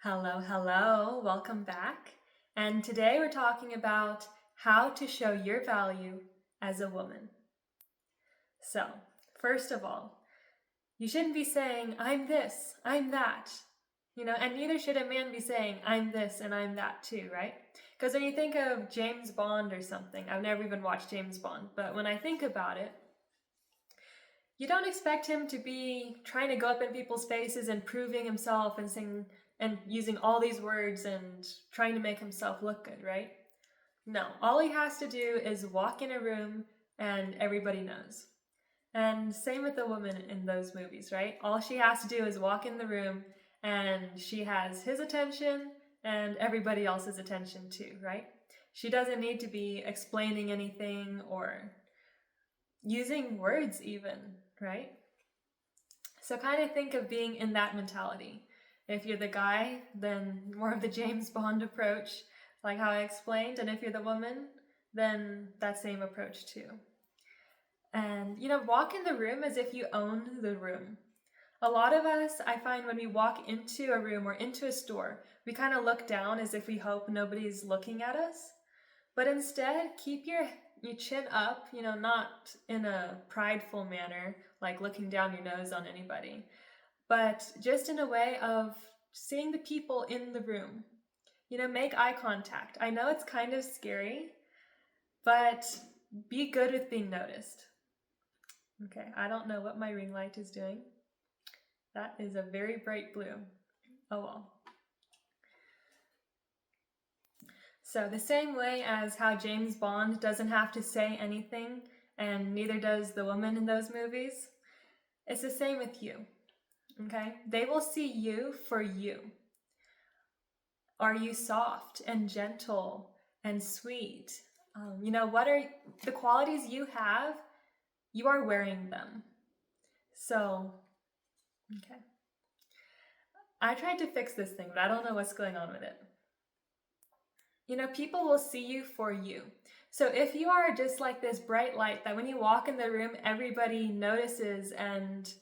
Hello, hello, welcome back. And today we're talking about how to show your value as a woman. So, first of all, you shouldn't be saying, I'm this, I'm that, and neither should a man be saying, I'm this and I'm that too, right? Because when you think of James Bond or something, I've never even watched James Bond, but when I think about it, you don't expect him to be trying to go up in people's faces and proving himself and saying and using all these words and trying to make himself look good, right? No, all he has to do is walk in a room and everybody knows. And same with the woman in those movies, right? All she has to do is walk in the room and she has his attention and everybody else's attention too, right? She doesn't need to be explaining anything or using words even, right? So kind of think of being in that mentality. If you're the guy, then more of the James Bond approach, like how I explained. And if you're the woman, then that same approach too. And, walk in the room as if you own the room. A lot of us, I find when we walk into a room or into a store, we kind of look down as if we hope nobody's looking at us. But instead, keep your chin up, not in a prideful manner, like looking down your nose on anybody, but just in a way of seeing the people in the room. Make eye contact. I know it's kind of scary, but be good with being noticed. Okay, I don't know what my ring light is doing. That is a very bright blue. Oh well. So the same way as how James Bond doesn't have to say anything, and neither does the woman in those movies, it's the same with you, okay? They will see you for you. Are you soft and gentle and sweet? What are the qualities you have? You are wearing them. So, okay. I tried to fix this thing, but I don't know what's going on with it. People will see you for you. So if you are just like this bright light that when you walk in the room, everybody notices and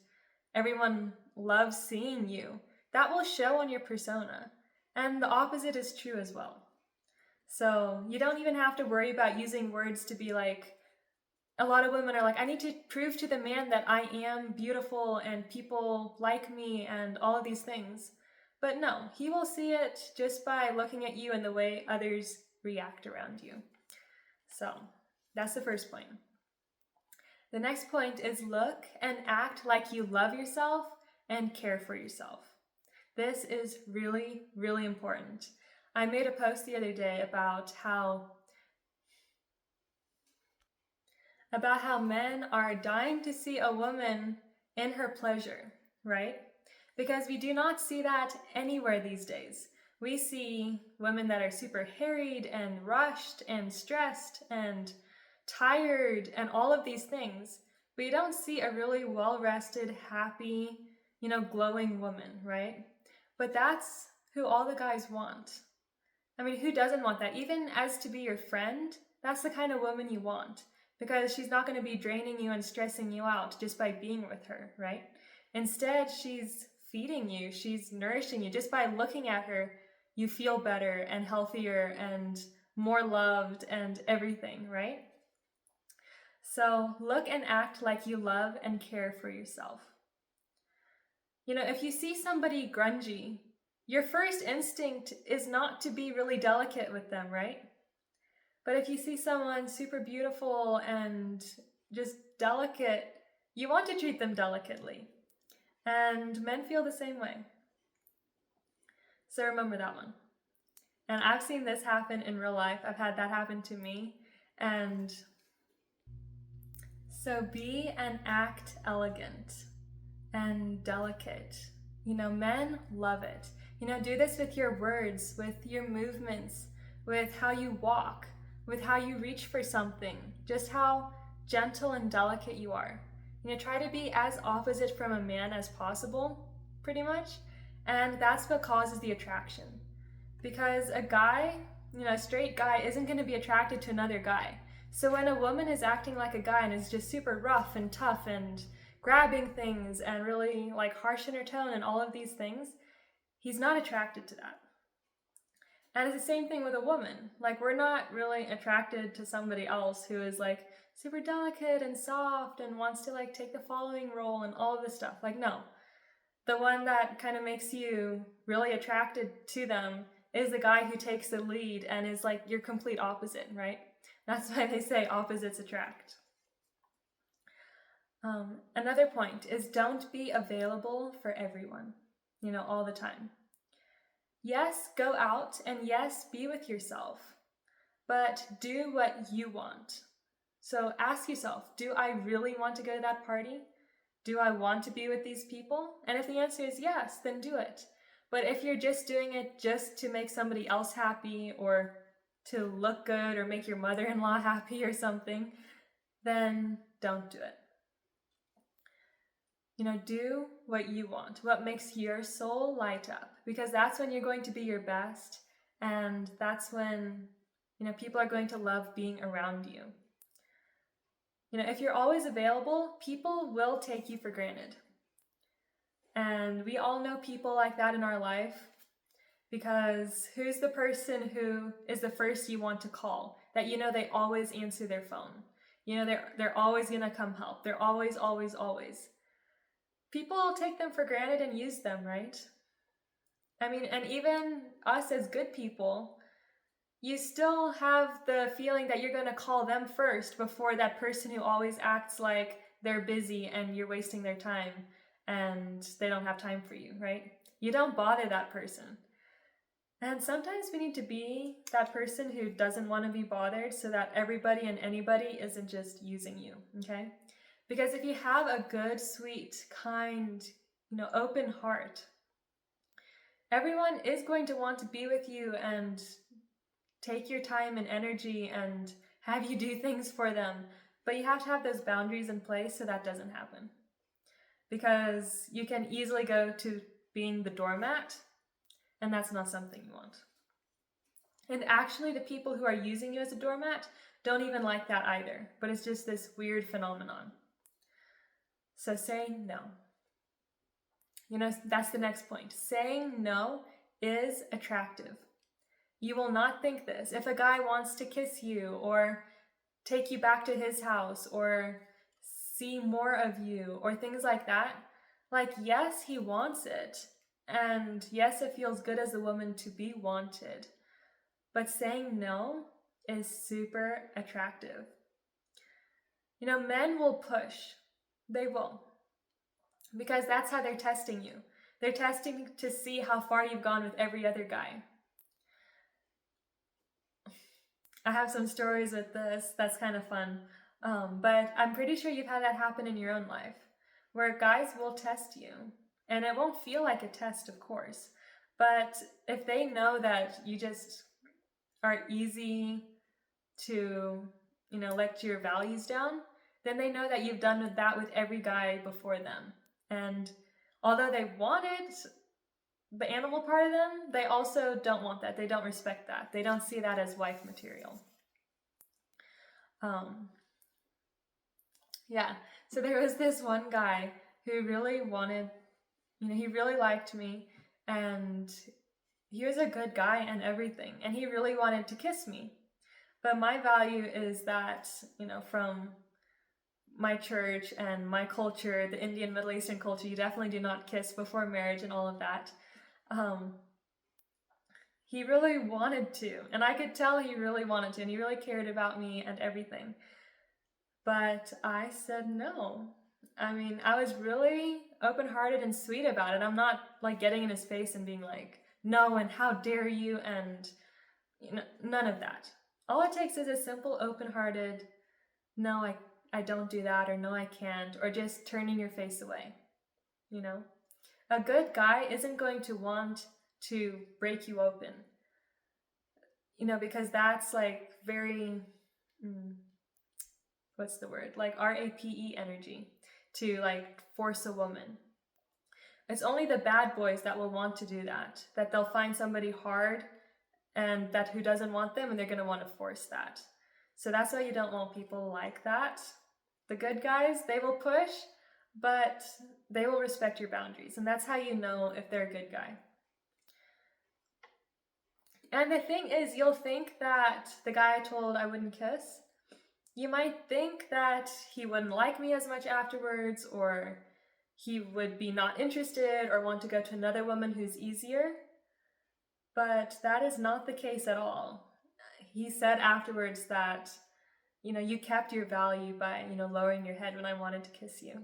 everyone loves seeing you, that will show on your persona. And the opposite is true as well. So you don't even have to worry about using words to be like, a lot of women are like, I need to prove to the man that I am beautiful and people like me and all of these things. But no, he will see it just by looking at you and the way others react around you. So that's the first point. The next point is look and act like you love yourself and care for yourself. This is really, really important. I made a post the other day about how men are dying to see a woman in her pleasure, right? Because we do not see that anywhere these days. We see women that are super harried and rushed and stressed and tired and all of these things. We don't see a really well-rested, happy, glowing woman, right? But that's who all the guys want. I mean, who doesn't want that? Even as to be your friend, that's the kind of woman you want. Because she's not going to be draining you and stressing you out just by being with her, right? Instead, she's feeding you, she's nourishing you. Just by looking at her, you feel better and healthier and more loved and everything, right? So look and act like you love and care for yourself. If you see somebody grungy, your first instinct is not to be really delicate with them, right? But if you see someone super beautiful and just delicate, you want to treat them delicately. And men feel the same way. So remember that one. And I've seen this happen in real life. I've had that happen to me. And so be and act elegant and delicate. Men love it. Do this with your words, with your movements, with how you walk, with how you reach for something, just how gentle and delicate you are. Try to be as opposite from a man as possible, pretty much, and that's what causes the attraction. Because a guy, a straight guy isn't going to be attracted to another guy. So when a woman is acting like a guy and is just super rough and tough and grabbing things and really like harsh in her tone and all of these things, he's not attracted to that. And it's the same thing with a woman. Like, we're not really attracted to somebody else who is like super delicate and soft and wants to like take the following role and all of this stuff. Like, no. The one that kind of makes you really attracted to them is the guy who takes the lead and is like your complete opposite, right? That's why they say opposites attract. Another point is don't be available for everyone, all the time. Yes, go out and yes, be with yourself, but do what you want. So ask yourself, do I really want to go to that party? Do I want to be with these people? And if the answer is yes, then do it. But if you're just doing it just to make somebody else happy or to look good or make your mother-in-law happy or something, then don't do it. Do what you want, what makes your soul light up, because that's when you're going to be your best, and that's when, people are going to love being around you. If you're always available, people will take you for granted. And we all know people like that in our life, because who's the person who is the first you want to call, that they always answer their phone? They're always going to come help. They're always, always, always. People take them for granted and use them, right? I mean, and even us as good people, you still have the feeling that you're going to call them first before that person who always acts like they're busy and you're wasting their time and they don't have time for you, right? You don't bother that person. And sometimes we need to be that person who doesn't want to be bothered so that everybody and anybody isn't just using you, okay? Because if you have a good, sweet, kind, open heart, everyone is going to want to be with you and take your time and energy and have you do things for them. But you have to have those boundaries in place so that doesn't happen. Because you can easily go to being the doormat, and that's not something you want. And actually, the people who are using you as a doormat don't even like that either. But it's just this weird phenomenon. So saying no. That's the next point. Saying no is attractive. You will not think this. If a guy wants to kiss you or take you back to his house or see more of you or things like that, like, yes, he wants it. And yes, it feels good as a woman to be wanted. But saying no is super attractive. Men will push. They will. Because that's how they're testing you. They're testing to see how far you've gone with every other guy. I have some stories with this. That's kind of fun. But I'm pretty sure you've had that happen in your own life, where guys will test you. And it won't feel like a test, of course. But if they know that you just are easy to, let your values down, then they know that you've done that with every guy before them. And although they wanted the animal part of them, they also don't want that. They don't respect that. They don't see that as wife material. So there was this one guy who really wanted, he really liked me, and he was a good guy and everything, and he really wanted to kiss me. But my value is that, from my church and my culture, the Indian Middle Eastern culture, you definitely do not kiss before marriage and all of that. He really wanted to, and I could tell he really wanted to, and he really cared about me and everything. But I said no. I mean, I was really open-hearted and sweet about it. I'm not like getting in his face and being like, no, and how dare you, and none of that. All it takes is a simple open-hearted, no, I don't do that, or no, I can't, or just turning your face away. A good guy isn't going to want to break you open, because that's like very, what's the word? Like RAPE energy to like force a woman. It's only the bad boys that will want to do that they'll find somebody hard and that who doesn't want them, and they're going to want to force that. So that's why you don't want people like that. The good guys, they will push, but they will respect your boundaries. And that's how you know if they're a good guy. And the thing is, you'll think that the guy I told I wouldn't kiss, you might think that he wouldn't like me as much afterwards, or he would be not interested or want to go to another woman who's easier. But that is not the case at all. He said afterwards that, you kept your value by, lowering your head when I wanted to kiss you.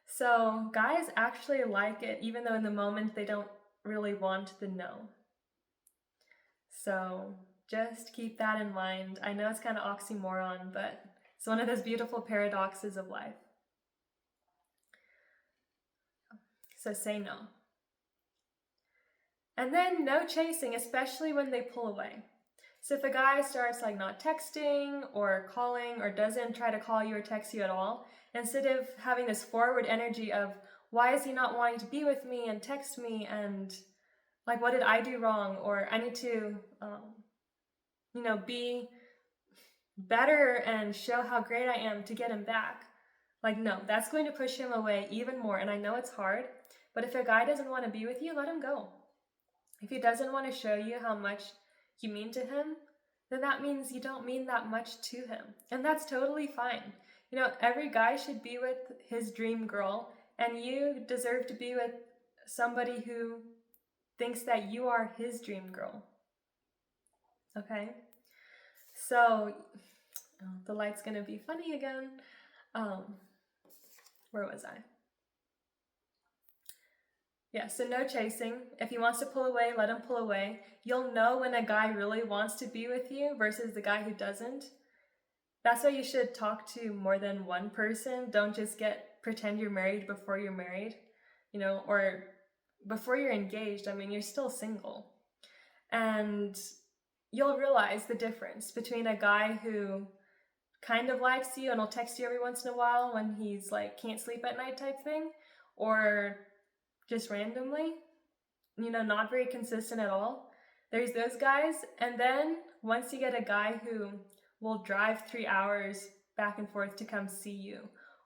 So guys actually like it, even though in the moment they don't really want the no. So just keep that in mind. I know it's kind of oxymoron, but it's one of those beautiful paradoxes of life. So say no. And then no chasing, especially when they pull away. So if a guy starts like not texting or calling or doesn't try to call you or text you at all, instead of having this forward energy of why is he not wanting to be with me and text me, and like what did I do wrong, or I need to be better and show how great I am to get him back. Like, no, that's going to push him away even more. And I know it's hard, but if a guy doesn't want to be with you, let him go. If he doesn't want to show you how much you mean to him, then that means you don't mean that much to him. And that's totally fine. Every guy should be with his dream girl, and you deserve to be with somebody who thinks that you are his dream girl. Okay? So, the light's gonna be funny again. Where was I? Yeah, so no chasing. If he wants to pull away, let him pull away. You'll know when a guy really wants to be with you versus the guy who doesn't. That's why you should talk to more than one person. Don't just pretend you're married before you're married, or before you're engaged. I mean, you're still single. And you'll realize the difference between a guy who kind of likes you and will text you every once in a while when he's like can't sleep at night type thing, or just randomly, not very consistent at all. There's those guys. And then once you get a guy who will drive 3 hours back and forth to come see you,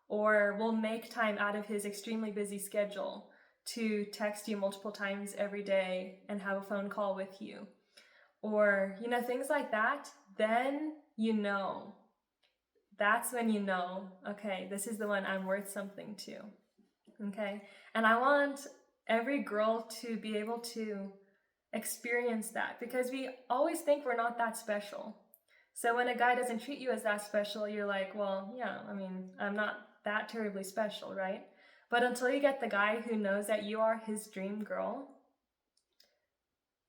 or will make time out of his extremely busy schedule to text you multiple times every day and have a phone call with you, or, things like that, then that's when okay, this is the one I'm worth something to. Okay? And I want every girl to be able to experience that, because we always think we're not that special. So when a guy doesn't treat you as that special, you're like, well, yeah, I mean, I'm not that terribly special, right? But until you get the guy who knows that you are his dream girl,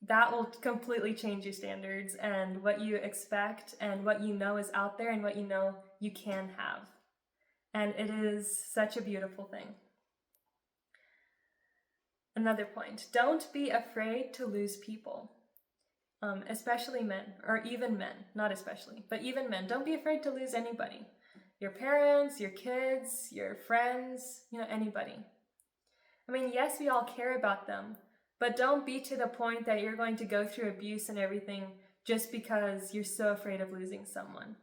that will completely change your standards and what you expect and what is out there and what you can have. And it is such a beautiful thing. Another point, don't be afraid to lose people, especially men, or even men, not especially, but even men. Don't be afraid to lose anybody. Your parents, your kids, your friends, anybody. I mean, yes, we all care about them, but don't be to the point that you're going to go through abuse and everything just because you're so afraid of losing someone.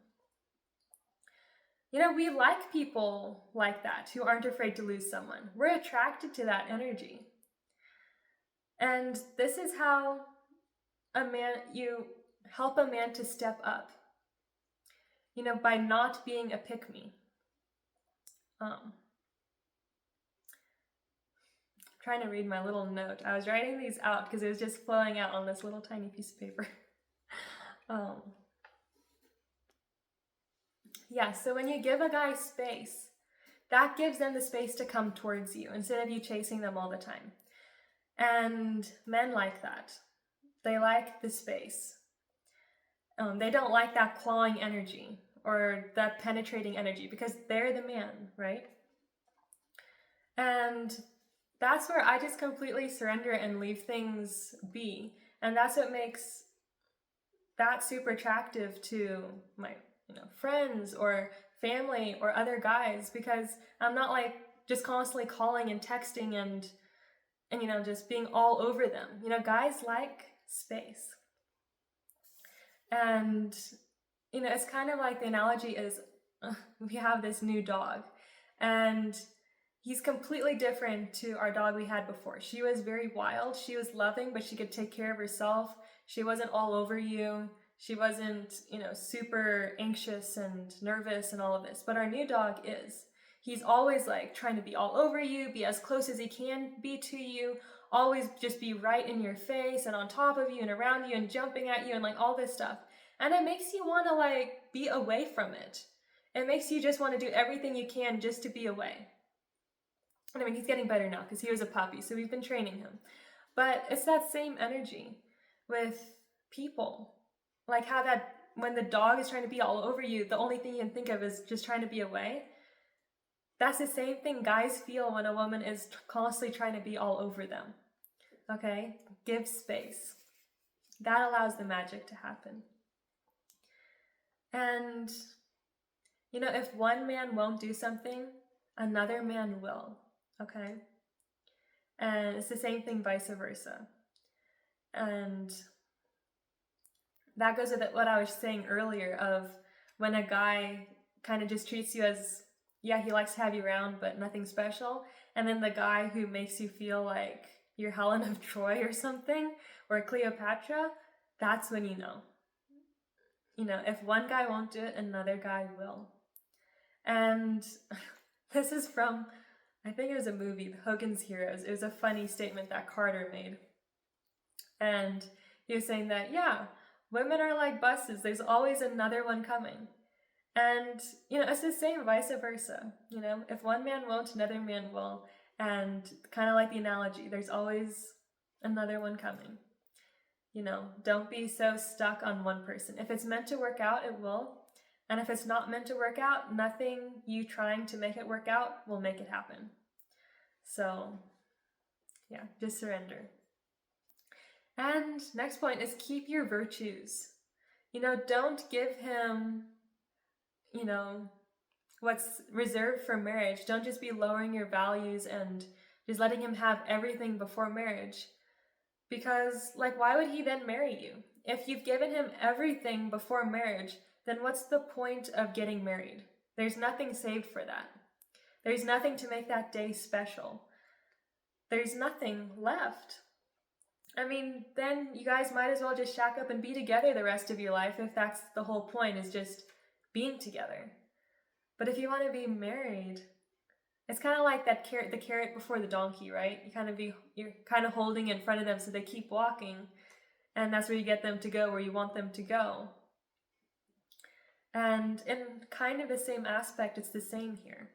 We like people like that who aren't afraid to lose someone. We're attracted to that energy. And this is how you help a man to step up, by not being a pick-me. Trying to read my little note. I was writing these out because it was just flowing out on this little tiny piece of paper. Yeah, so when you give a guy space, that gives them the space to come towards you instead of you chasing them all the time. And men like that. They like the space. They don't like that clawing energy or that penetrating energy because they're the man, right? And that's where I just completely surrender and leave things be. And that's what makes that super attractive to my friends or family or other guys, because I'm not like just constantly calling and texting and just being all over them. Guys like space. And it's kind of like the analogy is we have this new dog, and he's completely different to our dog we had before. She was very wild. She was loving, but she could take care of herself. She wasn't all over you. She wasn't, super anxious and nervous and all of this. But our new dog is. He's always like trying to be all over you, be as close as he can be to you, always just be right in your face and on top of you and around you and jumping at you and like all this stuff. And it makes you want to like be away from it. It makes you just want to do everything you can just to be away. And I mean, he's getting better now because he was a puppy, so we've been training him. But it's that same energy with people. Like how that when the dog is trying to be all over you, the only thing you can think of is just trying to be away. That's the same thing guys feel when a woman is constantly trying to be all over them. Okay? Give space. That allows the magic to happen. And, if one man won't do something, another man will. Okay? And it's the same thing vice versa. And that goes with what I was saying earlier of when a guy kind of just treats you as, yeah, he likes to have you around, but nothing special. And then the guy who makes you feel like you're Helen of Troy or something, or Cleopatra, that's when you know. If one guy won't do it, another guy will. And this is from, I think it was a movie, Hogan's Heroes. It was a funny statement that Carter made. And he was saying that, yeah, women are like buses. There's always another one coming. And, it's the same vice versa. If one man won't, another man will. And kind of like the analogy, there's always another one coming. Don't be so stuck on one person. If it's meant to work out, it will. And if it's not meant to work out, nothing you trying to make it work out will make it happen. So, yeah, just surrender. And next point is keep your virtues. Don't give him, what's reserved for marriage. Don't just be lowering your values and just letting him have everything before marriage. Because, why would he then marry you? If you've given him everything before marriage, then what's the point of getting married? There's nothing saved for that. There's nothing to make that day special. There's nothing left. I mean, then you guys might as well just shack up and be together the rest of your life if that's the whole point, is just being together. But if you want to be married, it's kind of like the carrot before the donkey, right? You're kind of holding in front of them so they keep walking, and that's where you get them to go where you want them to go. And in kind of the same aspect, it's the same here.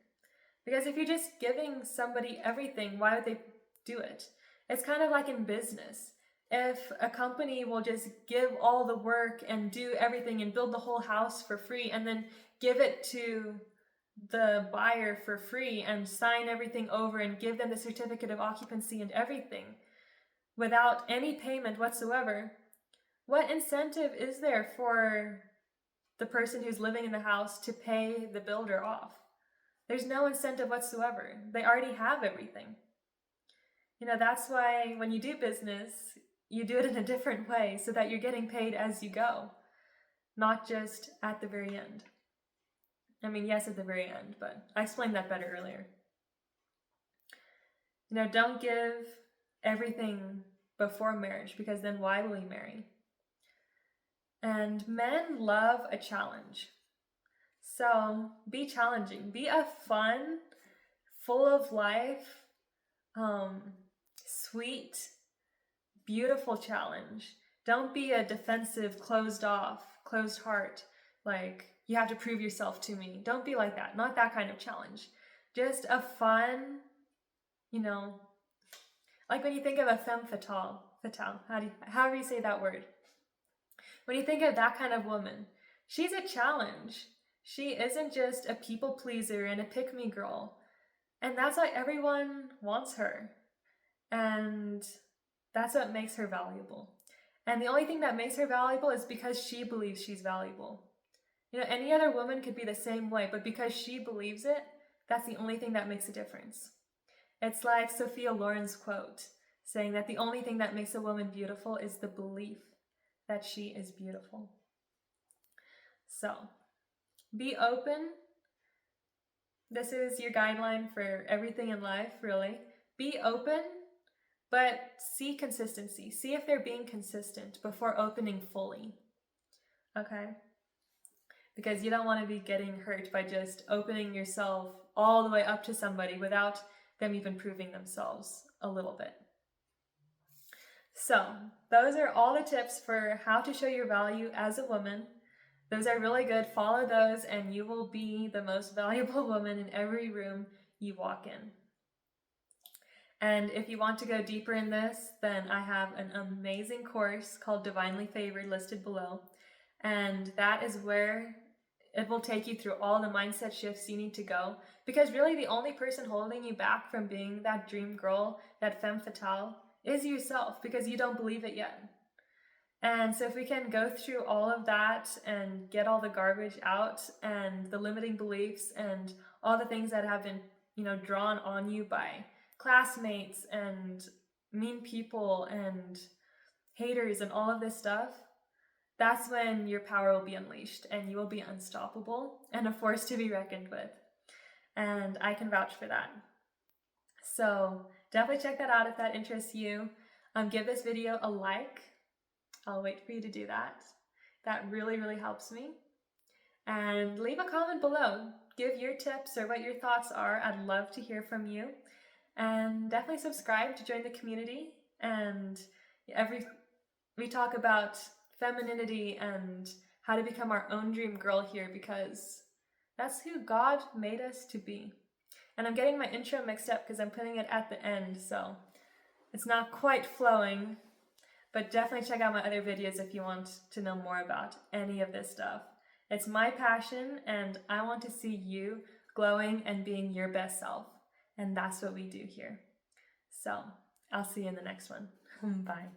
Because if you're just giving somebody everything, why would they do it? It's kind of like in business. If a company will just give all the work and do everything and build the whole house for free and then give it to the buyer for free and sign everything over and give them the certificate of occupancy and everything without any payment whatsoever, what incentive is there for the person who's living in the house to pay the builder off? There's no incentive whatsoever. They already have everything. That's why when you do business, you do it in a different way so that you're getting paid as you go, not just at the very end. I mean, yes, at the very end, but I explained that better earlier. Don't give everything before marriage, because then why will you marry? And men love a challenge. So be challenging. Be a fun, full of life, sweet, beautiful challenge. Don't be a defensive, closed off, closed heart, like, you have to prove yourself to me. Don't be like that. Not that kind of challenge. Just a fun, like when you think of a femme fatale, however you say that word. When you think of that kind of woman, she's a challenge. She isn't just a people pleaser and a pick-me girl. And that's why everyone wants her. And that's what makes her valuable. And the only thing that makes her valuable is because she believes she's valuable. Any other woman could be the same way, but because she believes it, that's the only thing that makes a difference. It's like Sophia Loren's quote, saying that the only thing that makes a woman beautiful is the belief that she is beautiful. So, be open. This is your guideline for everything in life, really. Be open, but see consistency. See if they're being consistent before opening fully. Okay? Because you don't want to be getting hurt by just opening yourself all the way up to somebody without them even proving themselves a little bit. So, those are all the tips for how to show your value as a woman. Those are really good. Follow those and you will be the most valuable woman in every room you walk in. And if you want to go deeper in this, then I have an amazing course called Divinely Favored listed below. And that is where it will take you through all the mindset shifts you need to go. Because really the only person holding you back from being that dream girl, that femme fatale, is yourself, because you don't believe it yet. And so if we can go through all of that and get all the garbage out and the limiting beliefs and all the things that have been, drawn on you by classmates and mean people and haters and all of this stuff, that's when your power will be unleashed and you will be unstoppable and a force to be reckoned with. And I can vouch for that. So definitely check that out if that interests you. Give this video a like. I'll wait for you to do that. That really, really helps me. And leave a comment below. Give your tips or what your thoughts are. I'd love to hear from you. And definitely subscribe to join the community. And we talk about femininity and how to become our own dream girl here, because that's who God made us to be. And I'm getting my intro mixed up because I'm putting it at the end, so it's not quite flowing. But definitely check out my other videos if you want to know more about any of this stuff. It's my passion, and I want to see you glowing and being your best self. And that's what we do here. So I'll see you in the next one. Bye.